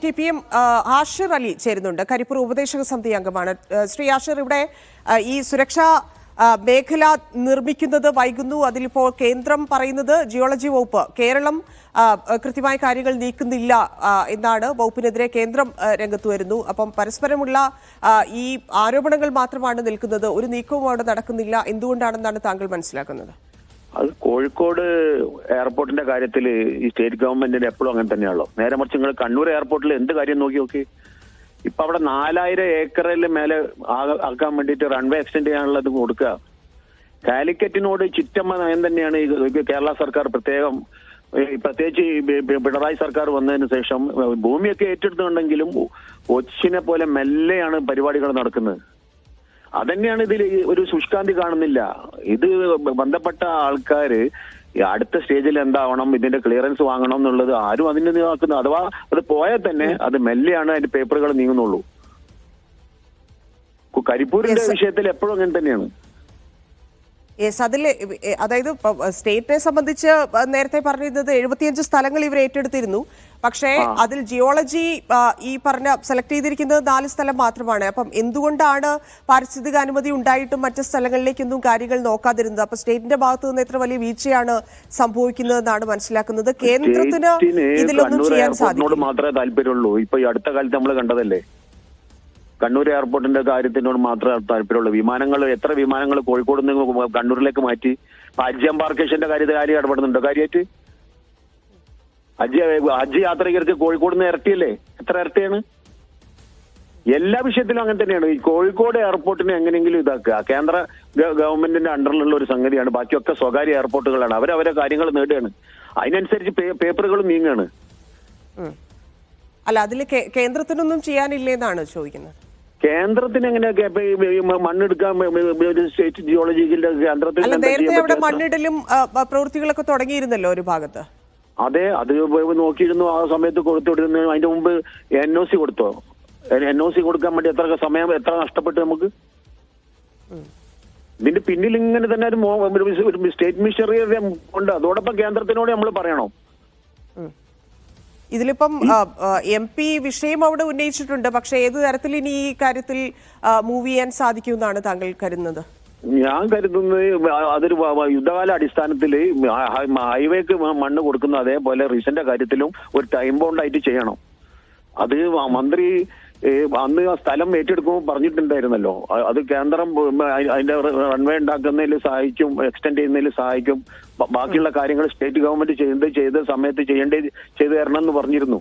KPM Ashir Ali ചേരുന്നുണ്ട്. കരിപ്പൂർ ഉപദേശക സമിതി അംഗമാണ്. ശ്രീ ആഷിർ, ഇവിടെ ഈ സുരക്ഷാ മേഖല നിർമ്മിക്കുന്നത് വൈകുന്നു. അതിലിപ്പോൾ കേന്ദ്രം പറയുന്നത് ജിയോളജി വകുപ്പ് കേരളം കൃത്യമായ കാര്യങ്ങൾ നീക്കുന്നില്ല എന്നാണ്. വകുപ്പിനെതിരെ കേന്ദ്രം രംഗത്ത് വരുന്നു. അപ്പം പരസ്പരമുള്ള ഈ ആരോപണങ്ങൾ മാത്രമാണ് നിൽക്കുന്നത്. ഒരു നീക്കവും അവിടെ നടക്കുന്നില്ല. എന്തുകൊണ്ടാണെന്നാണ് താങ്കൾ മനസ്സിലാക്കുന്നത്? അത് കോഴിക്കോട് എയർപോർട്ടിന്റെ കാര്യത്തിൽ ഈ സ്റ്റേറ്റ് ഗവൺമെന്റിന്റെ എപ്പോഴും അങ്ങനെ തന്നെയാണല്ലോ. നേരെ മറിച്ച് നിങ്ങൾ കണ്ണൂർ എയർപോർട്ടിൽ എന്ത് കാര്യം നോക്കി ഇപ്പൊ അവിടെ 4000 ഏക്കറിൽ മേലെ ആക്കാൻ വേണ്ടിയിട്ട് റൺവേ എക്സ്റ്റെൻഡ് ചെയ്യാനുള്ളത് കൊടുക്കുക. കാലിക്കറ്റിനോട് ചിറ്റമ്മ നയം തന്നെയാണ് ഈ കേരള സർക്കാർ പ്രത്യേകിച്ച് പിണറായി സർക്കാർ വന്നതിന് ശേഷം ഭൂമിയൊക്കെ ഏറ്റെടുത്തുണ്ടെങ്കിലും ഒച്ചിനെ പോലെ മെല്ലെയാണ് പരിപാടികൾ നടക്കുന്നത്. അതന്നെയാണ് ഇതിൽ ഒരു ശുഷ്കാന്തി കാണുന്നില്ല. ഇത് ബന്ധപ്പെട്ട ആൾക്കാര് അടുത്ത സ്റ്റേജിൽ എന്താവണം, ഇതിന്റെ ക്ലിയറൻസ് വാങ്ങണം എന്നുള്ളത് ആരും അതിന് നോക്കുന്നു. അഥവാ അത് പോയാൽ തന്നെ അത് മെല്ലെയാണ് അതിന്റെ പേപ്പറുകൾ നീങ്ങുന്നുള്ളൂ. കരിപ്പൂരിന്റെ വിഷയത്തിൽ എപ്പോഴും അങ്ങനെ തന്നെയാണ്. അതിൽ അതായത് സ്റ്റേറ്റിനെ സംബന്ധിച്ച് നേരത്തെ പറഞ്ഞിരുന്നത് 75 സ്ഥലങ്ങൾ ഇവർ ഏറ്റെടുത്തിരുന്നു. പക്ഷേ അതിൽ ജിയോളജി ഈ പറഞ്ഞ സെലക്ട് ചെയ്തിരിക്കുന്നത് 4 സ്ഥലം മാത്രമാണ്. അപ്പം എന്തുകൊണ്ടാണ് പാരിസ്ഥിതിക അനുമതി ഉണ്ടായിട്ടും മറ്റ് സ്ഥലങ്ങളിലേക്കൊന്നും കാര്യങ്ങൾ നോക്കാതിരുന്നത്? അപ്പൊ സ്റ്റേറ്റിന്റെ ഭാഗത്തു നിന്ന് എത്ര വലിയ വീഴ്ചയാണ് സംഭവിക്കുന്നതെന്നാണ് മനസ്സിലാക്കുന്നത്. കേന്ദ്രത്തിന് ഇതിലൊന്നും ചെയ്യാൻ സാധിക്കും മാത്രമേ താല്പര്യമുള്ളൂ. ഇപ്പൊ ഈ അടുത്ത കാലത്ത് നമ്മൾ കണ്ടതല്ലേ, കണ്ണൂർ എയർപോർട്ടിന്റെ കാര്യത്തിനോട് മാത്രമേ താല്പര്യമുള്ളൂ. എത്ര വിമാനങ്ങൾ കോഴിക്കോട് നിന്ന് കണ്ണൂരിലേക്ക് മാറ്റി. ഹജ്ജ് എംബാർക്കേഷന്റെ കാര്യത്തിൽ ആരും ഇടപെടുന്നുണ്ടോ? കാര്യമായിട്ട് ഹജ്ജ് യാത്രികർക്ക് കോഴിക്കോട് നിന്ന് ഇരട്ടിയല്ലേ? എത്ര ഇരട്ടിയാണ്? എല്ലാ വിഷയത്തിലും അങ്ങനെ തന്നെയാണ്. ഈ കോഴിക്കോട് എയർപോർട്ടിനെ എങ്ങനെയെങ്കിലും ഇതാക്കുക. കേന്ദ്ര ഗവൺമെന്റിന്റെ അണ്ടറിലുള്ള ഒരു സംഗതിയാണ്. ബാക്കിയൊക്കെ സ്വകാര്യ എയർപോർട്ടുകളാണ്. അവരവരെ കാര്യങ്ങൾ നേടുകയാണ്. അതിനനുസരിച്ച് പേപ്പറുകളും നീങ്ങുകയാണ്. അല്ല, അതിൽ കേന്ദ്രത്തിനൊന്നും ചെയ്യാനില്ലെന്നാണ് ചോദിക്കുന്നത്. കേന്ദ്രത്തിന് എങ്ങനെയൊക്കെ മണ്ണെടുക്കാൻ സ്റ്റേറ്റ് ജിയോളജിക്കലിന്റെ കേന്ദ്രത്തിൽ നേരത്തെ അവിടെ മണ്ണിടലും പ്രവൃത്തികളൊക്കെ തുടങ്ങിയിരുന്നല്ലോ ഒരു ഭാഗത്ത്. അതെ, അത് നോക്കിയിരുന്നു. ആ സമയത്ത് കൊടുത്തുവിട്ടിരുന്നു. അതിന്റെ മുമ്പ് NOC കൊടുത്തോ? NOC കൊടുക്കാൻ വേണ്ടി എത്ര നഷ്ടപ്പെട്ടു നമുക്ക്? ഇതിന്റെ പിന്നിൽ ഇങ്ങനെ തന്നെ ഒരു സ്റ്റേറ്റ് മിഷനറി ഉണ്ട്. അതോടൊപ്പം കേന്ദ്രത്തിനോട് നമ്മൾ പറയണം. ഇതിലിപ്പം MP വിഷയം അവിടെ ഉന്നയിച്ചിട്ടുണ്ട്. പക്ഷെ ഏത് തരത്തിൽ ഇനി ഈ കാര്യത്തിൽ മൂവ് ചെയ്യാൻ സാധിക്കുമെന്നാണ് താങ്കൾ കരുതുന്നത്? ഞാൻ കരുതുന്നത് അതൊരു യുദ്ധകാല അടിസ്ഥാനത്തിൽ ഹൈവേക്ക് മണ്ണ് കൊടുക്കുന്ന അതേപോലെ റീസന്റെ കാര്യത്തിലും ഒരു ടൈം ബൗണ്ടായിട്ട് ചെയ്യണം. അത് മന്ത്രി അന്ന് ആ സ്ഥലം ഏറ്റെടുക്കുമ്പോൾ പറഞ്ഞിട്ടുണ്ടായിരുന്നല്ലോ. അത് കേന്ദ്രം അതിന്റെ റൺവേ ഉണ്ടാക്കുന്നതിൽ സഹായിക്കും, എക്സ്റ്റെൻഡ് ചെയ്യുന്നതിൽ സഹായിക്കും. ബാക്കിയുള്ള കാര്യങ്ങൾ സ്റ്റേറ്റ് ഗവൺമെന്റ് ചെയ്ത സമയത്ത് ചെയ്തു തരണം എന്ന് പറഞ്ഞിരുന്നു.